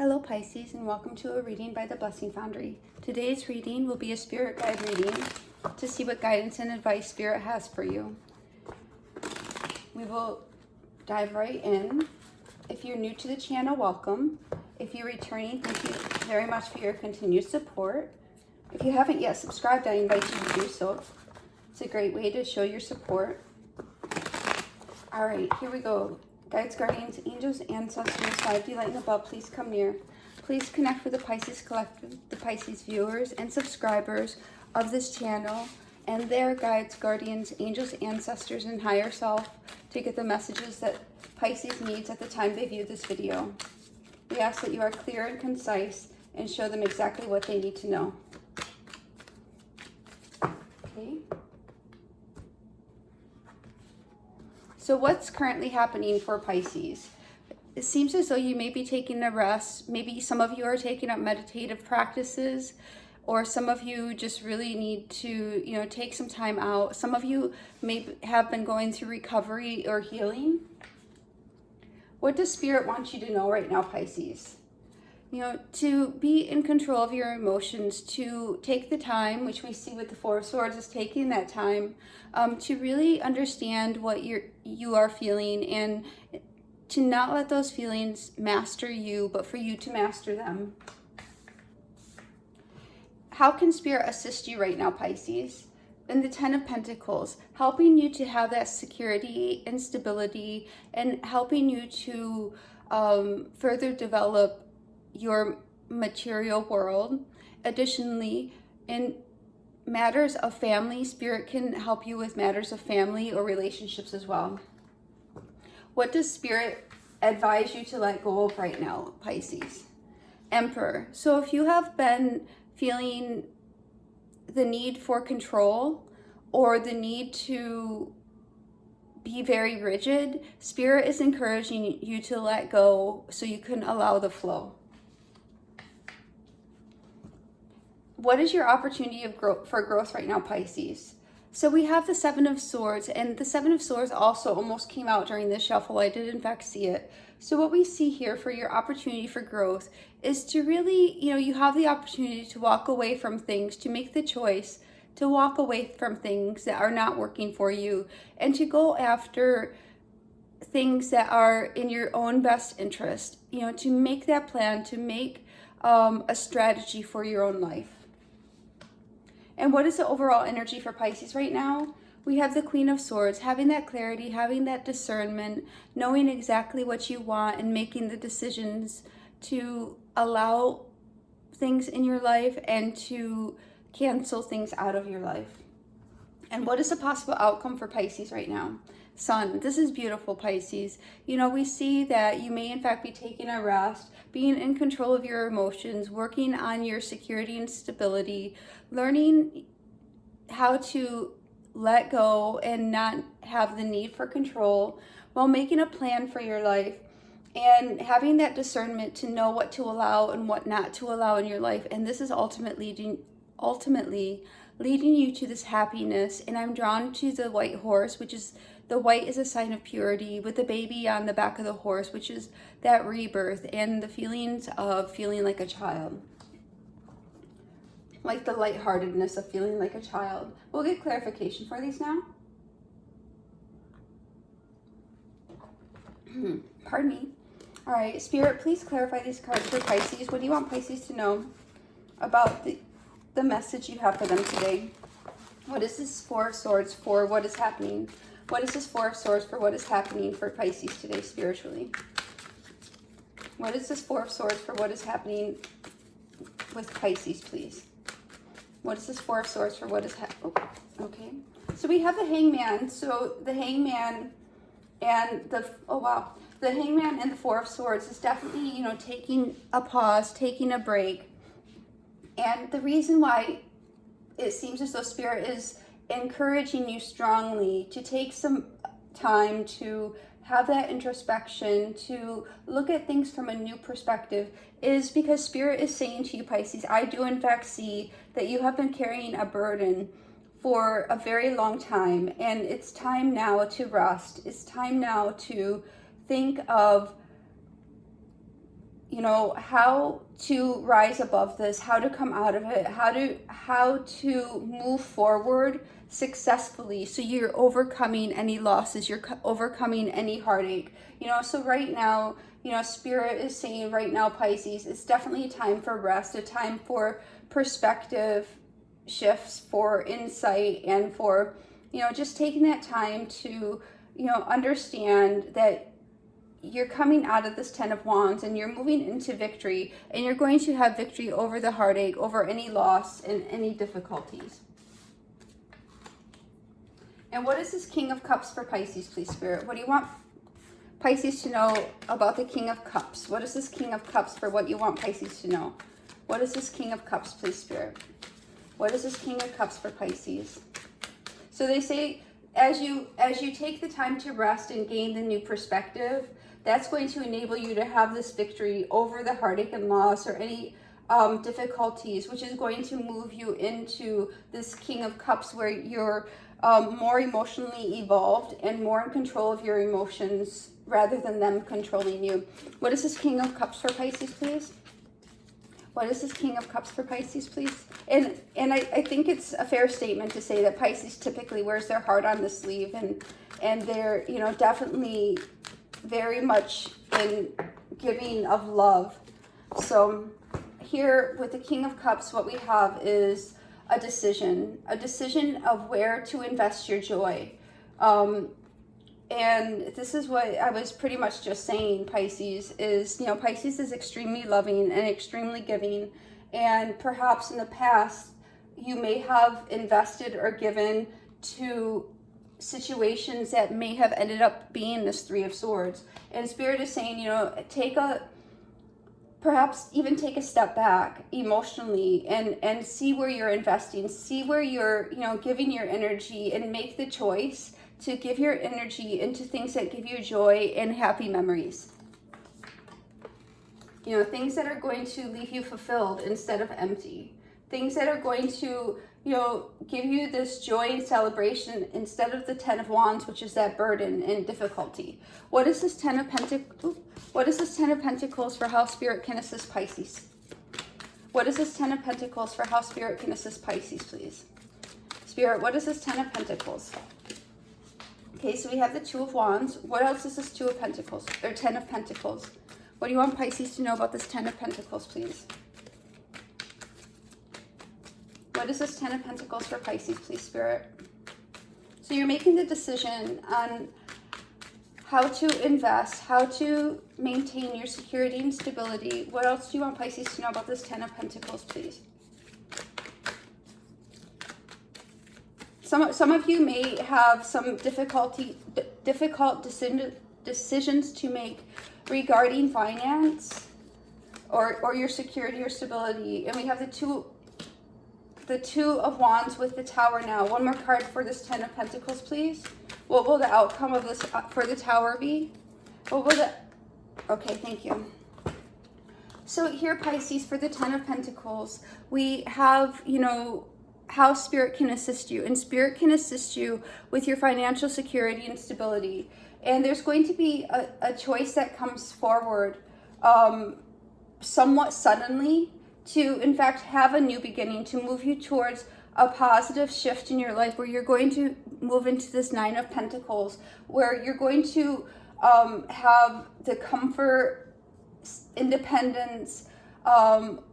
Hello Pisces, and welcome to a reading by the Blessing Foundry. Today's reading will be a spirit guide reading to see what guidance and advice Spirit has for you. We will dive right in. If you're new to the channel, welcome. If you're returning, thank you very much for your continued support. If you haven't yet subscribed, I invite you to do so. It's a great way to show your support. All right, here we go. Guides, guardians, angels, ancestors, 5D light and above, please come near. Please connect with the Pisces Collective, the Pisces viewers and subscribers of this channel, and their guides, guardians, angels, ancestors, and higher self to get the messages that Pisces needs at the time they view this video. We ask that you are clear and concise and show them exactly what they need to know. Okay. So what's currently happening for Pisces? It seems as though you may be taking a rest. Maybe some of you are taking up meditative practices, or some of you just really need to, take some time out. Some of you may have been going through recovery or healing. What does Spirit want you to know right now, Pisces? To be in control of your emotions, to take the time, which we see with the Four of Swords is taking that time, to really understand what you are feeling, and to not let those feelings master you, but for you to master them. How can Spirit assist you right now, Pisces? In the Ten of Pentacles, helping you to have that security and stability, and helping you to further develop your material world. Additionally, in matters of family, Spirit can help you with matters of family or relationships as well. What does Spirit advise you to let go of right now, Pisces? Emperor. So if you have been feeling the need for control or the need to be very rigid, Spirit is encouraging you to let go so you can allow the flow. What is your opportunity for growth right now, Pisces? So we have the Seven of Swords, and the Seven of Swords also almost came out during this shuffle. I did in fact see it. So what we see here for your opportunity for growth is to really, you have the opportunity to walk away from things, to make the choice to walk away from things that are not working for you, and to go after things that are in your own best interest, to make that plan, to make a strategy for your own life. And what is the overall energy for Pisces right now? We have the Queen of Swords, having that clarity, having that discernment, knowing exactly what you want, and making the decisions to allow things in your life and to cancel things out of your life. And what is the possible outcome for Pisces right now? Sun. This is beautiful, Pisces. We see that you may in fact be taking a rest, being in control of your emotions, working on your security and stability, learning how to let go and not have the need for control, while making a plan for your life and having that discernment to know what to allow and what not to allow in your life. And this is ultimately leading you to this happiness. And I'm drawn to the white horse, which is, the white is a sign of purity, with the baby on the back of the horse, which is that rebirth and the feelings of feeling like a child. Like the lightheartedness of feeling like a child. We'll get clarification for these now. Pardon me. All right, Spirit, please clarify these cards for Pisces. What do you want Pisces to know about the message you have for them today? What is this Four of Swords for? What is happening? What is this Four of Swords for? What is happening for Pisces today spiritually? What is this Four of Swords for? What is happening with Pisces, please? What is this Four of Swords for? What is okay. So we have the Hangman. So the Hangman and the Hangman and the Four of Swords is definitely, taking a pause, taking a break. And the reason why it seems as though Spirit is encouraging you strongly to take some time to have that introspection, to look at things from a new perspective, is because Spirit is saying to you, Pisces, I do in fact see that you have been carrying a burden for a very long time, and it's time now to rest. It's time now to think of you know, how to rise above this, how to come out of it, how to move forward successfully. So you're overcoming any losses, you're overcoming any heartache. You know, so right now, you know, Spirit is saying right now, Pisces, it's definitely a time for rest, a time for perspective shifts, for insight, and for, you know, just taking that time to, you know, understand that you're coming out of this 10 of Wands and you're moving into victory, and you're going to have victory over the heartache, over any loss and any difficulties. And what is this King of Cups for Pisces, please, Spirit? What do you want Pisces to know about the King of Cups? What is this King of Cups for what you want Pisces to know? What is this King of Cups, please, Spirit? What is this King of Cups for Pisces? So they say, as you take the time to rest and gain the new perspective, that's going to enable you to have this victory over the heartache and loss or any difficulties, which is going to move you into this King of Cups where you're more emotionally evolved and more in control of your emotions rather than them controlling you. What is this King of Cups for Pisces, please? What is this King of Cups for Pisces, please? And I think it's a fair statement to say that Pisces typically wears their heart on the sleeve, and they're, you know, definitely very much in giving of love. So here with the King of Cups, what we have is a decision of where to invest your joy. And this is what I was pretty much just saying, Pisces, is, you know, Pisces is extremely loving and extremely giving. And perhaps in the past, you may have invested or given to situations that may have ended up being this Three of Swords. And Spirit is saying, you know, perhaps even take a step back emotionally and see where you're investing, see where you're, you know, giving your energy, and make the choice to give your energy into things that give you joy and happy memories. You know, things that are going to leave you fulfilled instead of empty. Things that are going to, you know, give you this joy and celebration instead of the 10 of Wands, which is that burden and difficulty. What is this 10 of Pentacles? What is this 10 of Pentacles for how Spirit can assist Pisces? What is this 10 of Pentacles for how Spirit can assist Pisces, please? Spirit, what is this 10 of Pentacles? Okay, so we have the 2 of Wands. What else is this 2 of Pentacles, or 10 of Pentacles? What do you want Pisces to know about this 10 of Pentacles, please? What is this 10 of Pentacles for Pisces, please, Spirit? So you're making the decision on how to invest, how to maintain your security and stability. What else do you want Pisces to know about this 10 of Pentacles, please? Some of you may have some difficult decisions to make regarding finance or your security or stability. And we have the two of Wands with the Tower now. One more card for this 10 of Pentacles, please. What will the outcome of this for the Tower be? What will the... Okay, thank you. So here, Pisces, for the 10 of Pentacles, we have, you know, how Spirit can assist you. And Spirit can assist you with your financial security and stability. And there's going to be a choice that comes forward somewhat suddenly to, in fact, have a new beginning, to move you towards a positive shift in your life, where you're going to move into this 9 of Pentacles, where you're going to have the comfort, independence,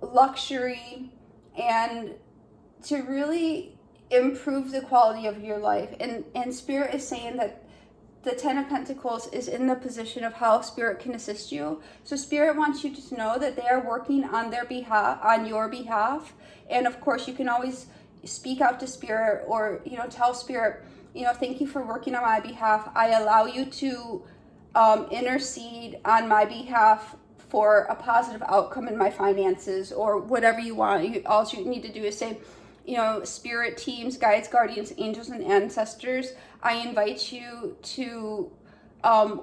luxury, and to really improve the quality of your life. And Spirit is saying that the 10 of Pentacles is in the position of how Spirit can assist you. So Spirit wants you to know that they are working on their behalf, on your behalf. And of course, you can always speak out to Spirit, or, you know, tell Spirit, you know, thank you for working on my behalf. I allow you to intercede on my behalf for a positive outcome in my finances, or whatever you want. All you need to do is say, you know, Spirit teams, guides, guardians, angels, and ancestors, I invite you to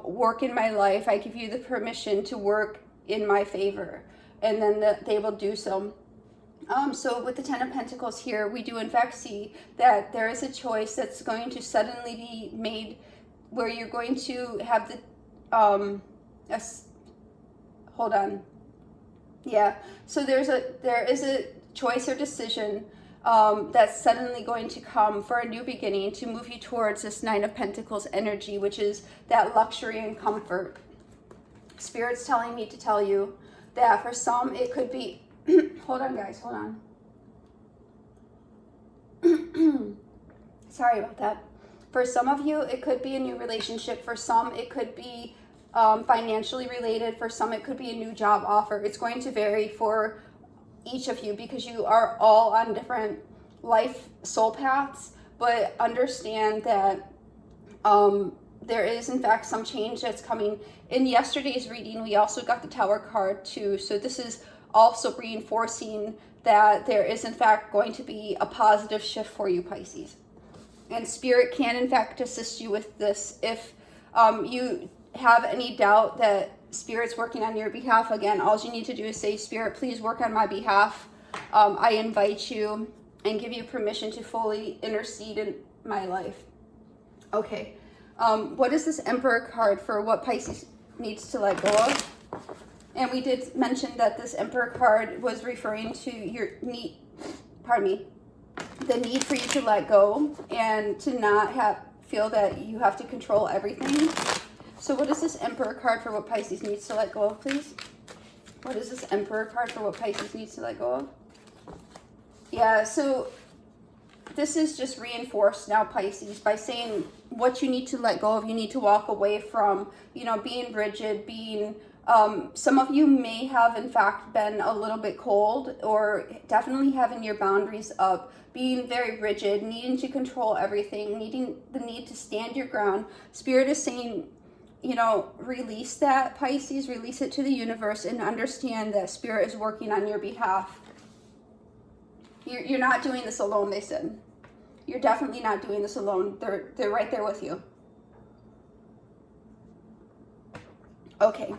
work in my life. I give you the permission to work in my favor. And then they will do so. So with the 10 of Pentacles here, we do in fact see that there is a choice that's going to suddenly be made, where you're going to have the, hold on. Yeah, so there is a choice or decision that's suddenly going to come for a new beginning to move you towards this Nine of Pentacles energy, which is that luxury and comfort. Spirit's telling me to tell you that for some it could be, hold on guys, hold on. Sorry about that. For some of you, it could be a new relationship. For some, it could be financially related. For some, it could be a new job offer. It's going to vary for each of you because you are all on different life soul paths, but understand that there is in fact some change that's coming. In yesterday's reading, we also got the Tower card too, so this is also reinforcing that there is in fact going to be a positive shift for you, Pisces. And Spirit can in fact assist you with this. If you have any doubt that Spirit's working on your behalf, again, all you need to do is say, Spirit, please work on my behalf. I invite you and give you permission to fully intercede in my life. Okay, what is this Emperor card for what Pisces needs to let go of? And we did mention that this Emperor card was referring to your need, the need for you to let go and to not feel that you have to control everything. So what is this Emperor card for what Pisces needs to let go of, please? What is this Emperor card for what Pisces needs to let go of? Yeah, so this is just reinforced now, Pisces, by saying what you need to let go of. You need to walk away from, being rigid, being... some of you may have, in fact, been a little bit cold or definitely having your boundaries up, being very rigid, needing to control everything, needing the need to stand your ground. Spirit is saying, release that, Pisces, release it to the universe and understand that Spirit is working on your behalf. You're not doing this alone, they said. You're definitely not doing this alone. They're right there with you. Okay.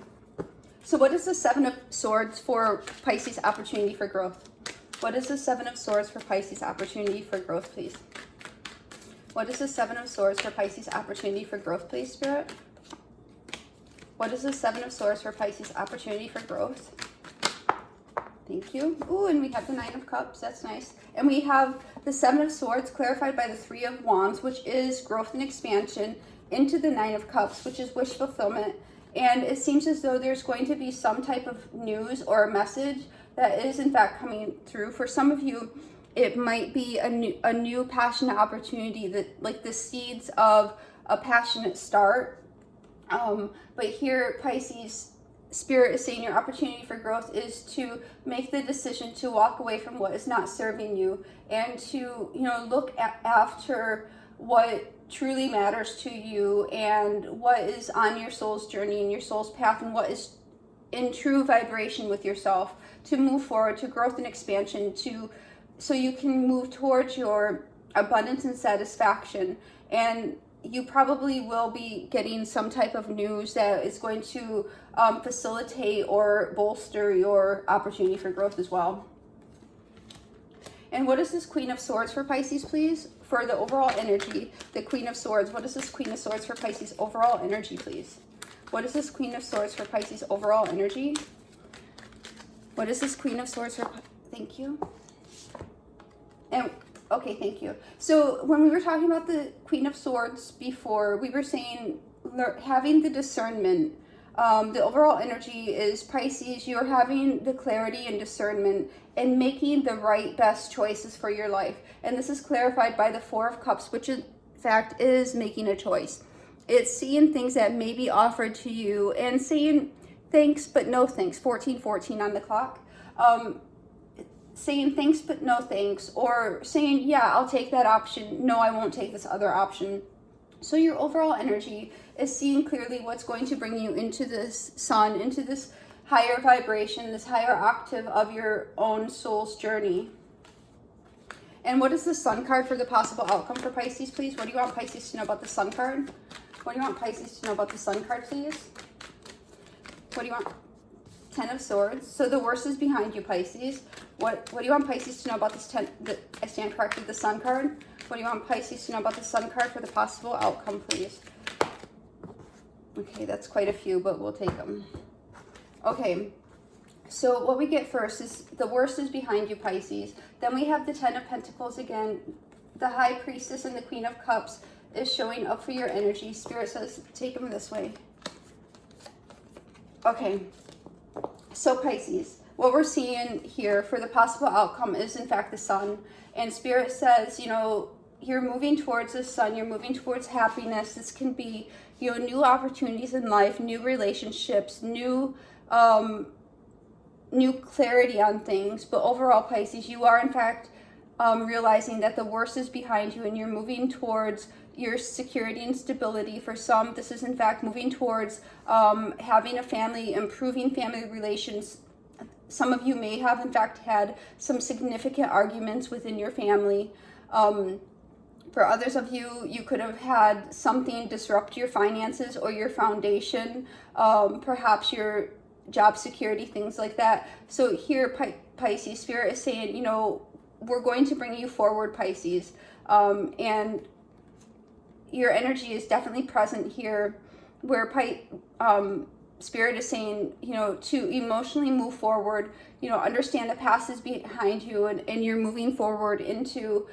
So what is the Seven of Swords for Pisces opportunity for growth? What is the Seven of Swords for Pisces opportunity for growth, please? What is the Seven of Swords for Pisces opportunity for growth, please, Spirit? What is the Seven of Swords for Pisces opportunity for growth? Thank you. Ooh, and we have the Nine of Cups. That's nice. And we have the Seven of Swords clarified by the Three of Wands, which is growth and expansion, into the Nine of Cups, which is wish fulfillment. And it seems as though there's going to be some type of news or a message that is in fact coming through. For some of you, it might be a new passionate opportunity, that like the seeds of a passionate start. But here, Pisces, Spirit is saying your opportunity for growth is to make the decision to walk away from what is not serving you and to, look after what truly matters to you and what is on your soul's journey and your soul's path and what is in true vibration with yourself, to move forward to growth and expansion, so you can move towards your abundance and satisfaction. And you probably will be getting some type of news that is going to facilitate or bolster your opportunity for growth as well. And what is this Queen of Swords for Pisces, please? For the overall energy, the Queen of Swords. What is this Queen of Swords for Pisces overall energy, please? What is this Queen of Swords for Pisces overall energy? What is this Queen of Swords for... Thank you. And okay, thank you. So when we were talking about the Queen of Swords before, we were saying having the discernment. The overall energy is Pisces, you're having the clarity and discernment and making the right best choices for your life. And this is clarified by the Four of Cups, which in fact is making a choice. It's seeing things that may be offered to you and saying thanks but no thanks. 14:14 on the clock. Saying thanks but no thanks, or saying, yeah, I'll take that option. No, I won't take this other option. So your overall energy is seeing clearly what's going to bring you into this sun, into this higher vibration, this higher octave of your own soul's journey. And what is the Sun card for the possible outcome for Pisces, please? What do you want Pisces to know about the Sun card? What do you want Pisces to know about the Sun card, please? What do you want? Ten of Swords. So the worst is behind you, Pisces. What do you want Pisces to know about this I stand corrected, the Sun card? What do you want Pisces to know about the Sun card for the possible outcome, please? Okay, that's quite a few, but we'll take them. Okay, So what we get first is the worst is behind you, Pisces. Then we have the Ten of Pentacles again. The High Priestess and the Queen of Cups is showing up for your energy. Spirit says, take them this way. Okay. So Pisces, what we're seeing here for the possible outcome is in fact the Sun. And Spirit says, you know, you're moving towards the Sun. You're moving towards happiness. This can be, you know, new opportunities in life, new relationships, new clarity on things. But overall, Pisces, you are in fact realizing that the worst is behind you and you're moving towards your security and stability. For some, this is in fact moving towards having a family, improving family relations. Some of you may have in fact had some significant arguments within your family. For others of you, you could have had something disrupt your finances or your foundation, perhaps your job security, things like that. So here, Pisces, Spirit is saying, you know, we're going to bring you forward, Pisces. And your energy is definitely present here where Spirit is saying, you know, to emotionally move forward, you know, understand the past is behind you and you're moving forward into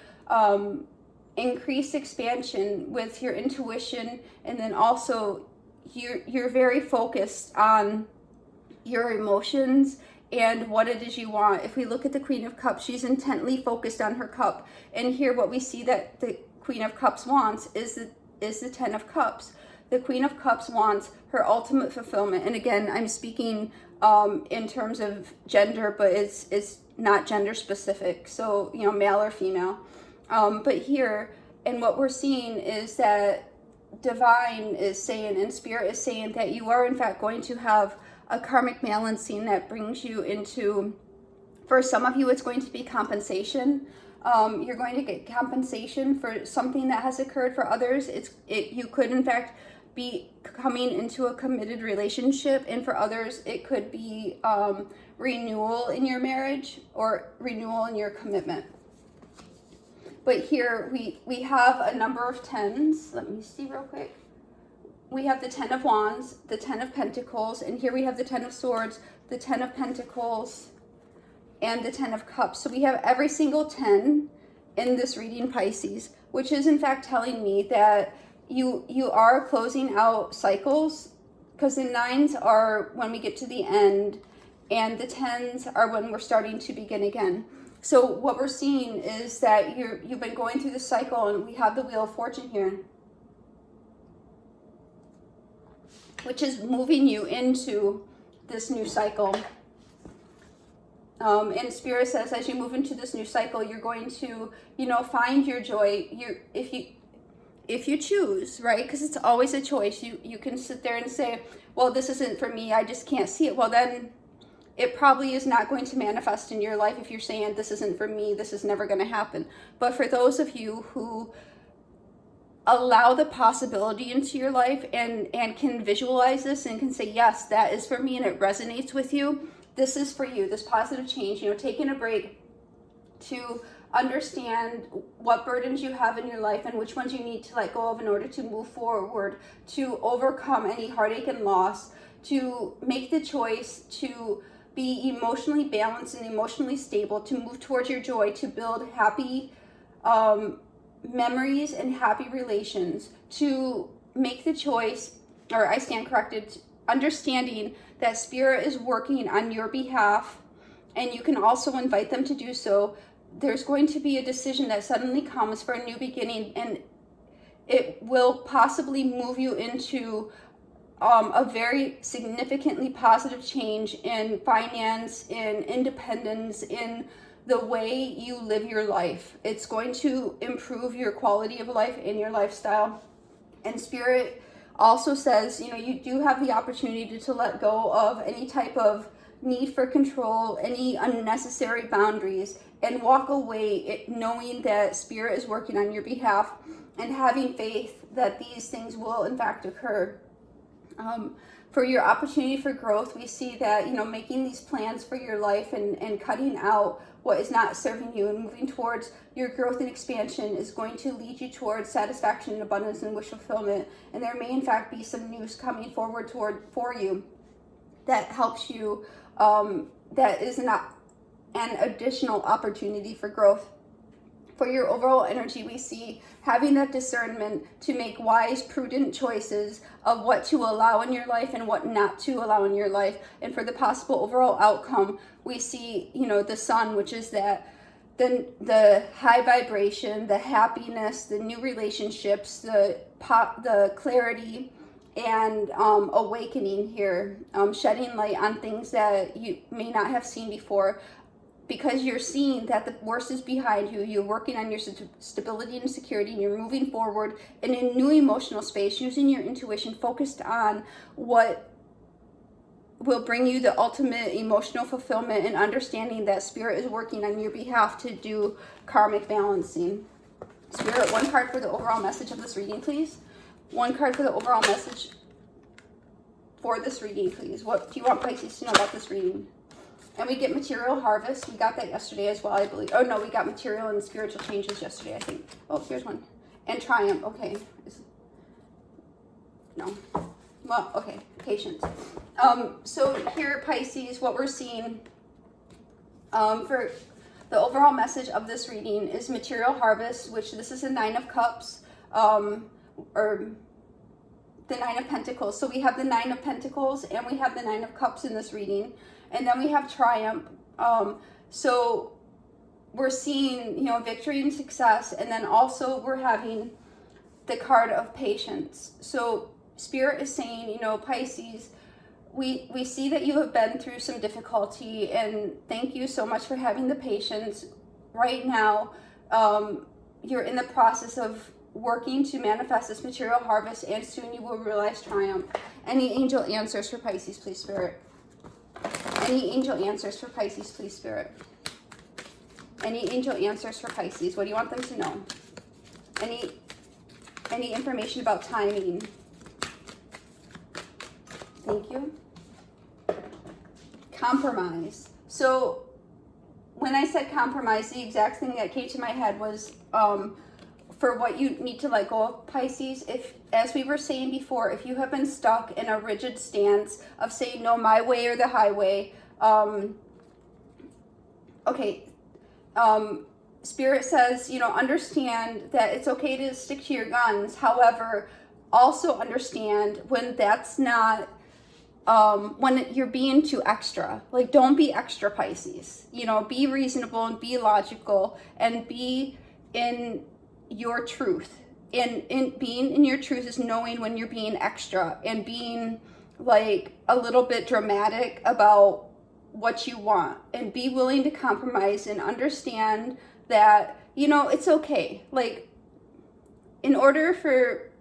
increased expansion with your intuition. And then also you're very focused on your emotions and what it is you want. If we look at the Queen of Cups, she's intently focused on her cup. And here what we see that the Queen of Cups wants is the Ten of Cups. The Queen of Cups wants her ultimate fulfillment. And again, I'm speaking in terms of gender, but it's not gender specific. So, you know, male or female. But here, and what we're seeing is that Divine is saying, and Spirit is saying that you are in fact going to have a karmic balancing that brings you into, for some of you, it's going to be compensation. You're going to get compensation for something that has occurred. For others, you could in fact be coming into a committed relationship, and for others it could be renewal in your marriage or renewal in your commitment. But here we have a number of tens. Let me see real quick. We have the Ten of Wands, the Ten of Pentacles, and here we have the Ten of Swords, the Ten of Pentacles, and the Ten of Cups. So we have every single 10 in this reading, Pisces, which is in fact telling me that you are closing out cycles, because the 9s are when we get to the end and the 10s are when we're starting to begin again. So what we're seeing is that you've been going through the cycle, and we have the Wheel of Fortune here, which is moving you into this new cycle. And Spirit says, as you move into this new cycle, you're going to, you know, find your joy. If you choose, right? Because it's always a choice. You can sit there and say, well, this isn't for me, I just can't see it. Well, then it probably is not going to manifest in your life if you're saying, this isn't for me, this is never going to happen. But for those of you who allow the possibility into your life and can visualize this and can say, yes, that is for me, and it resonates with you, this is for you, this positive change, you know, taking a break to understand what burdens you have in your life and which ones you need to let go of in order to move forward, to overcome any heartache and loss, to make the choice to be emotionally balanced and emotionally stable, to move towards your joy, to build happy memories and happy relations, to make the choice, or I stand corrected, understanding that Spirit is working on your behalf, and you can also invite them to do so. There's going to be a decision that suddenly comes for a new beginning, and it will possibly move you into a very significantly positive change in finance, in independence, in the way you live your life. It's going to improve your quality of life and your lifestyle. And Spirit also says, you know, you do have the opportunity to let go of any type of need for control, any unnecessary boundaries, and walk away knowing that Spirit is working on your behalf and having faith that these things will in fact occur. For your opportunity for growth, we see that, you know, making these plans for your life and cutting out what is not serving you and moving towards your growth and expansion is going to lead you towards satisfaction and abundance and wish fulfillment. And there may in fact be some news coming forward for you that helps you that is not an additional opportunity for growth. For your overall energy, we see having that discernment to make wise, prudent choices of what to allow in your life and what not to allow in your life. And for the possible overall outcome, we see, you know, the sun, which is that the high vibration, the happiness, the new relationships, the clarity, and awakening here, shedding light on things that you may not have seen before. Because you're seeing that the worst is behind you, you're working on your stability and security, and you're moving forward in a new emotional space, using your intuition, focused on what will bring you the ultimate emotional fulfillment, and understanding that Spirit is working on your behalf to do karmic balancing. Spirit, one card for the overall message of this reading, please. One card for the overall message for this reading, please. What do you want Pisces to know about this reading? And we get material harvest. We got that yesterday as well, I believe. Oh, no, we got material and spiritual changes yesterday, I think. Oh, here's one. And triumph. Okay. No. Well, okay. Patience. So here, Pisces, what we're seeing for the overall message of this reading is material harvest, which this is a 9 of Cups, or the 9 of Pentacles. So we have the 9 of Pentacles and we have the 9 of Cups in this reading. And then we have triumph. So we're seeing, you know, victory and success. And then also we're having the card of patience. So Spirit is saying, you know, Pisces, we see that you have been through some difficulty, and thank you so much for having the patience. Right now, you're in the process of working to manifest this material harvest, and soon you will realize triumph. Any angel answers for Pisces, please, Spirit? Any angel answers for Pisces, please, Spirit? Any angel answers for Pisces? What do you want them to know? Any information about timing? Thank you. Compromise. So when I said compromise, the exact thing that came to my head was for what you need to let go of, Pisces. If, as we were saying before, if you have been stuck in a rigid stance of saying no, my way or the highway, Spirit says, you know, understand that it's okay to stick to your guns. However, also understand when that's not, when you're being too extra. Like, don't be extra, Pisces. You know, be reasonable and be logical and be in your truth. And in being in your truth is knowing when you're being extra and being like a little bit dramatic about what you want, and be willing to compromise and understand that, you know, it's okay. Like, in order for,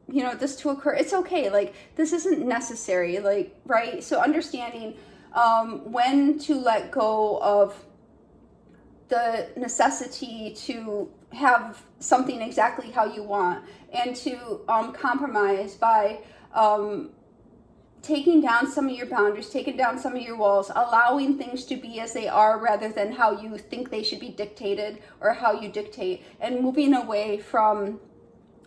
you know, this to occur, it's okay. Like, this isn't necessary, like, right? So understanding when to let go of the necessity to have something exactly how you want, and to compromise by taking down some of your boundaries, taking down some of your walls, allowing things to be as they are rather than how you think they should be dictated or how you dictate, and moving away from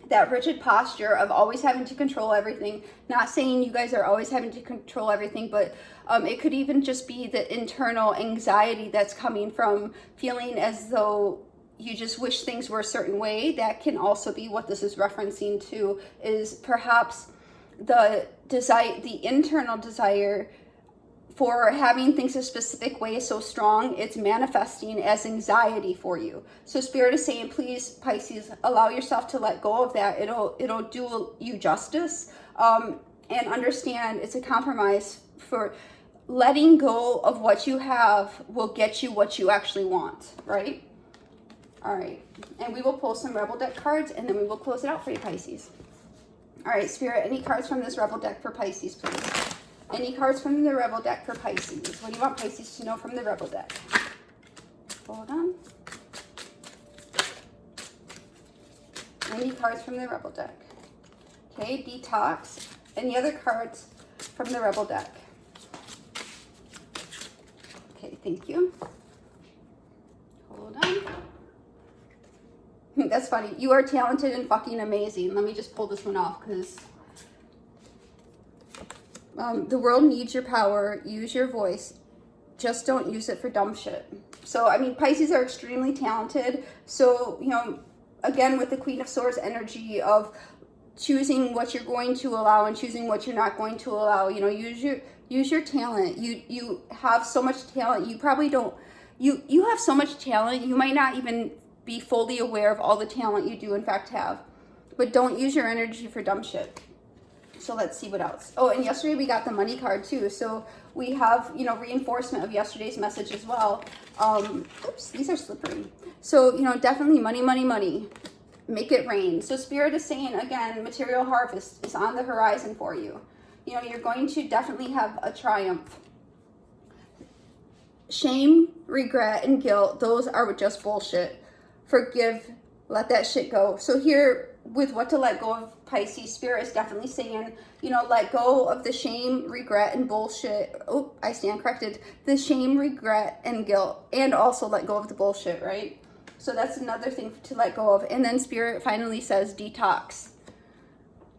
that rigid posture of always having to control everything. Not saying you guys are always having to control everything, but it could even just be the internal anxiety that's coming from feeling as though you just wish things were a certain way. That can also be what this is referencing to, is perhaps the desire, the internal desire for having things a specific way is so strong, it's manifesting as anxiety for you. So Spirit is saying, please, Pisces, allow yourself to let go of that. It'll do you justice, and understand it's a compromise. For letting go of what you have will get you what you actually want, right? All right, and we will pull some Rebel deck cards, and then we will close it out for you, Pisces. All right, Spirit, any cards from this Rebel deck for Pisces, please? Any cards from the Rebel deck for Pisces? What do you want Pisces to know from the Rebel deck? Hold on. Any cards from the Rebel deck? Okay, detox. Any other cards from the Rebel deck? Okay, thank you. Hold on. That's funny. You are talented and fucking amazing. Let me just pull this one off because... The world needs your power. Use your voice. Just don't use it for dumb shit. So, I mean, Pisces are extremely talented. So, you know, again, with the Queen of Swords energy of choosing what you're going to allow and choosing what you're not going to allow, you know, use your talent. You have so much talent. You probably don't, you have so much talent. You might not even be fully aware of all the talent you do in fact have. But don't use your energy for dumb shit. So let's see what else. Oh, and yesterday we got the money card too. So we have, you know, reinforcement of yesterday's message as well. Oops, these are slippery. So, you know, definitely money, money, money. Make it rain. So Spirit is saying, again, material harvest is on the horizon for you. You know, you're going to definitely have a triumph. Shame, regret, and guilt, those are just bullshit. Forgive, let that shit go. So here, with what to let go of, Pisces, Spirit is definitely saying, you know, let go of the shame, regret, and bullshit. Oh, I stand corrected. The shame, regret, and guilt, and also let go of the bullshit, right? So that's another thing to let go of. And then Spirit finally says detox.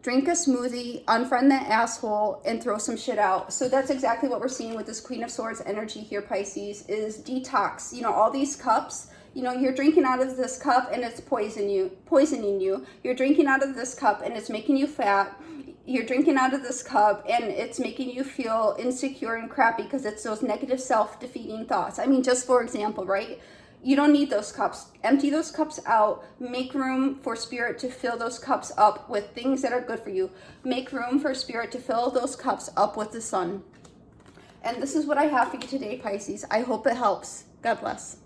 Drink a smoothie, unfriend that asshole, and throw some shit out. So that's exactly what we're seeing with this Queen of Swords energy here, Pisces, is detox. You know, all these cups, you know, you're drinking out of this cup and it's poisoning you. You're drinking out of this cup and it's making you fat. You're drinking out of this cup and it's making you feel insecure and crappy because it's those negative self-defeating thoughts. I mean, just for example, right? You don't need those cups. Empty those cups out. Make room for Spirit to fill those cups up with things that are good for you. Make room for Spirit to fill those cups up with the sun. And this is what I have for you today, Pisces. I hope it helps. God bless.